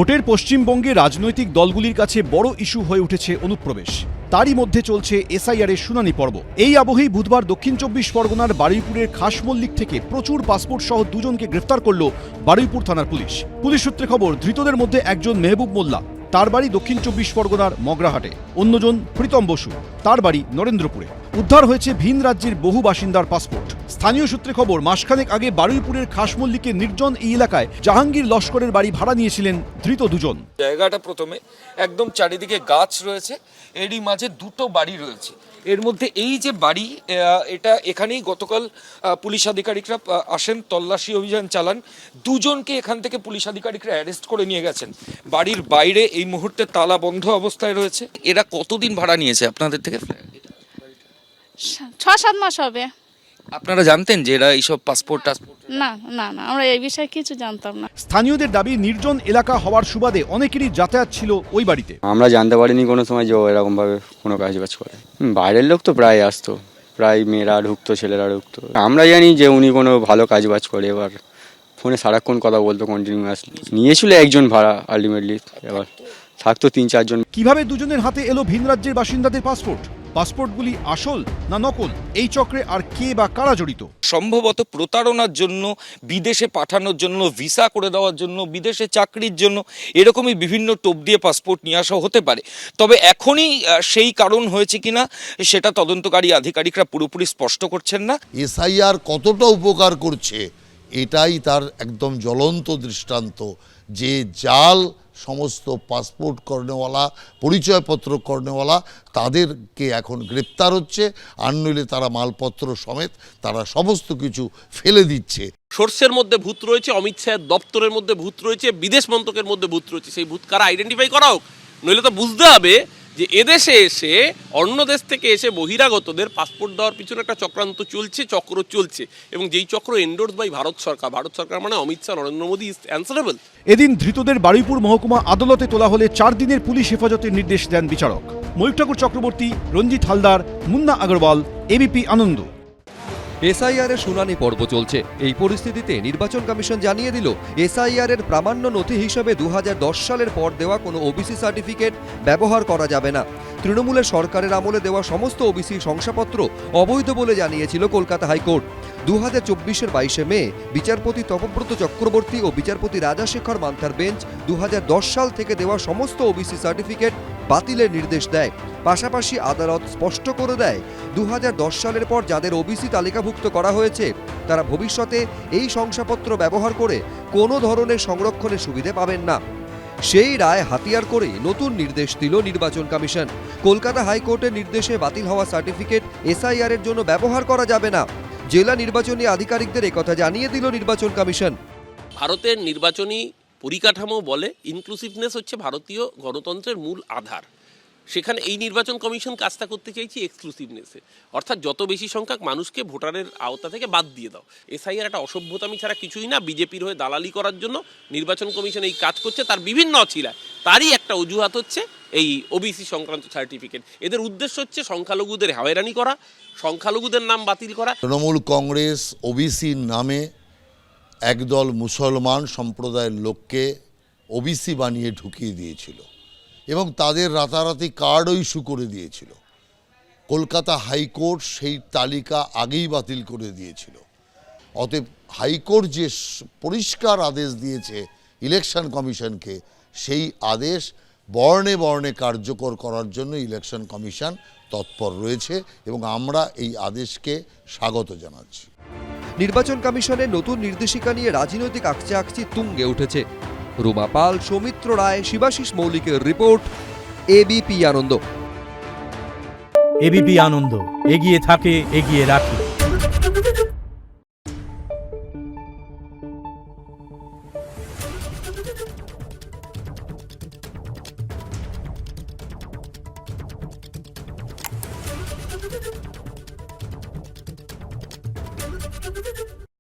ভোটের পশ্চিমবঙ্গে রাজনৈতিক দলগুলির কাছে বড় ইস্যু হয়ে উঠেছে অনুপ্রবেশ। তারই মধ্যে চলছে এসআইআরের শুনানি পর্ব। এই আবহেই বুধবার দক্ষিণ 24 পরগনার বারুইপুরের খাসমল্লিক থেকে প্রচুর পাসপোর্ট সহ দুজনকে গ্রেফতার করল বারুইপুর থানার পুলিশ। পুলিশ সূত্রে খবর, ধৃতদের মধ্যে একজন মেহবুব মোল্লা, তার বাড়ি দক্ষিণ 24 পরগনার মগরাহাটে। অন্যজন প্রীতম বসু, তার বাড়ি নরেন্দ্রপুরে। উদ্ধার হয়েছে ভিন রাজ্যের বহু বাসিন্দার পাসপোর্ট। স্থানীয় সূত্রে খবর, মাসখানেক আগে বারুইপুরের খাসমল্লিকের নির্জন এই এলাকায় জাহাঙ্গীর লস্করের বাড়ি ভাড়া নিয়েছিলেন ধৃত দুজন। জায়গাটা প্রথমে একদম চারিদিকে গাছ রয়েছে, এরই মাঝে দুটো বাড়ি রয়েছে। এর মধ্যে এই যে বাড়ি, এটা এখানেই গতকাল পুলিশ আধিকারিকরা আসেন, তল্লাশি অভিযান চালান। দুজনকে এখান থেকে পুলিশ আধিকারিকরা অ্যারেস্ট করে নিয়ে গেছেন। বাড়ির বাইরে এই মুহূর্তে তালা বন্ধ অবস্থায় রয়েছে। এরা কতদিন ভাড়া নিয়েছে আপনাদের থেকে? 6-7 মাস হবে। আপনারা জানতেন যে এরা এইসব পাসপোর্ট না না না, আমরা এই বিষয়ে কিছু জানতাম না। স্থানীয়দের দাবি, নির্জন এলাকা হওয়ার সুবাদে অনেকেরই যাতায়াত ছিল ওই বাড়িতে। আমরা জানতে পারিনি কোনো সময় যে ও এরকম ভাবে কোনো কাজ বাজ করে। বাইরের লোক তো প্রায় আসতো, প্রায় মেয়েরা ঢুকতো, ছেলেরা ঢুকতো। আমরা জানি যে উনি কোনো ভালো কাজ বাজ করে। এবার ফোনে সারাক্ষণ কথা বলতো, কন্টিনিউয়াসলি। নিয়েছিল একজন ভাড়া আলটিমেটলি, এবার থাকতো 3-4 জন। কিভাবে দুজনের হাতে এলো ভিন রাজ্যের বাসিন্দাদের পাসপোর্ট? পাসপোর্টগুলি আসল না নকল? এই চক্রে আর কে বা কারা জড়িত? সম্ভবত প্রতারণার জন্য, বিদেশে পাঠানোর জন্য, ভিসা করে দেওয়ার জন্য, বিদেশে চাকরির জন্য, এরকমই বিভিন্ন টোপ দিয়ে পাসপোর্ট নিয়ে আসা হতে পারে। তবে এখনই সেই কারণ হয়েছে কিনা সেটা তদন্তকারী আধিকারিকরা পুরোপুরি স্পষ্ট করছেন না। এসআইআর কতটা উপকার করছে এটাই তার একদম জ্বলন্ত দৃষ্টান্ত, যে জাল সমস্ত পাসপোর্ট করনেওয়ালা, পরিচয়পত্র করনেওয়ালা, তাদেরকে এখন গ্রেপ্তার হচ্ছে। আর নইলে তারা মালপত্র সমেত তারা সমস্ত কিছু ফেলে দিচ্ছে। সোর্সের মধ্যে ভূত রয়েছে, অমিত শাহের দপ্তরের মধ্যে ভূত রয়েছে, বিদেশ মন্ত্রকের মধ্যে ভূত রয়েছে। সেই ভূত কারা আইডেন্টিফাই করা হোক, নইলে তো বুঝতে হবে যে এদেশে এসে অন্য দেশ থেকে এসে বহিরাগতদের পাসপোর্ট দেওয়ার পিছনে একটা চক্রান্ত চলছে, চক্র চলছে। এবং যেই চক্র এন্ডোর্স বাই ভারত সরকার মানে অমিত শাহ, নরেন্দ্র মোদী ইজ অ্যান্সারেবল। এদিন ধৃতদের বারুইপুর মহকুমা আদালতে তোলা হলে 4 দিনের পুলিশ হেফাজতের নির্দেশ দেন বিচারক। ময়ূর ঠাকুর চক্রবর্তী, রঞ্জিত হালদার, মুন্না আগরওয়াল, এবিপি আনন্দ। এসআইআর এর শুনানি পর্ব চলছে। এই পরিস্থিতিতে নির্বাচন কমিশন জানিয়ে দিল, এসআইআর এর প্রামাণ্য নথি হিসেবে 2010 সালের পর দেওয়া কোনো ওবিসি সার্টিফিকেট ব্যবহার করা যাবে না। তৃণমূলের সরকারের আমলে দেওয়া সমস্ত ওবিসি শংসাপত্র অবৈধ বলে জানিয়েছিল কলকাতা হাইকোর্ট। 2024-এর 22শে মে বিচারপতি তপব্রত চক্রবর্তী ও বিচারপতি রাজাশেখর মান্থার বেঞ্চ 2010 সাল থেকে দেওয়া সমস্ত ওবিসি সার্টিফিকেট বাতিলের নির্দেশ দেয়। পাশাপাশি আদালত স্পষ্ট করে দেয়, 2010 সালের পর যাদের ওবিসি তালিকাভুক্ত করা হয়েছে তারা ভবিষ্যতে এই শংসাপত্র ব্যবহার করে কোনো ধরনের সংরক্ষণের সুবিধে পাবেন না। সেই রায় হাতিয়ার করে নতুন নির্দেশ দিল নির্বাচন কমিশন। কলকাতা হাইকোর্টের নির্দেশে বাতিল হওয়া সার্টিফিকেট এসআইআর এর জন্য ব্যবহার করা যাবে না। জেলা নির্বাচনী আধিকারিকদের একথা জানিয়ে দিল নির্বাচন কমিশন। ভারতের নির্বাচনী পরিকাঠামো বলে ইনক্লুসিভনেস হচ্ছে ভারতীয় গণতন্ত্রের মূল আধার। সেখানে এই নির্বাচন কমিশন কাজটা করতে চাইছে এক্সক্লুসিভনেসে, অর্থাৎ যত বেশি সংখ্যক মানুষকে ভোটারের আওতা থেকে বাদ দিয়ে দাও। এসআইআর একটা অসভ্যতামি ছাড়া কিছুই না। বিজেপির হয়ে দালালি করার জন্য নির্বাচন কমিশন এই কাজ করছে, তার বিভিন্ন অছিলায়। তারই একটা অজুহাত হচ্ছে এই ওবিসি সংক্রান্ত সার্টিফিকেট। এদের উদ্দেশ্য হচ্ছে সংখ্যালঘুদের হয়রানি করা, সংখ্যালঘুদের নাম বাতিল করা। তৃণমূল কংগ্রেস ওবিসির নামে একদল মুসলমান সম্প্রদায়ের লোককে ওবিসি বানিয়ে ঢুকিয়ে দিয়েছিল এবং তাদের রাতারাতি কার্ডও ইস্যু করে দিয়েছিল। কলকাতা হাইকোর্ট সেই তালিকা আগেই বাতিল করে দিয়েছিল। অতএব হাইকোর্ট যে পরিষ্কার আদেশ দিয়েছে ইলেকশন কমিশনকে, সেই আদেশ বর্ণে বর্ণে কার্যকর করার জন্য ইলেকশন কমিশন তৎপর রয়েছে এবং আমরা এই আদেশকে স্বাগত জানাচ্ছি। নির্বাচন কমিশনের নতুন নির্দেশিকা নিয়ে রাজনৈতিক আকচি তুঙ্গে উঠেছে। রুমা পাল, সৌমিত্র রায়, শিবাশিস মৌলিকের রিপোর্ট, এবিপি আনন্দ। এবিপি আনন্দ, এগিয়ে থাকে, এগিয়ে রাখে।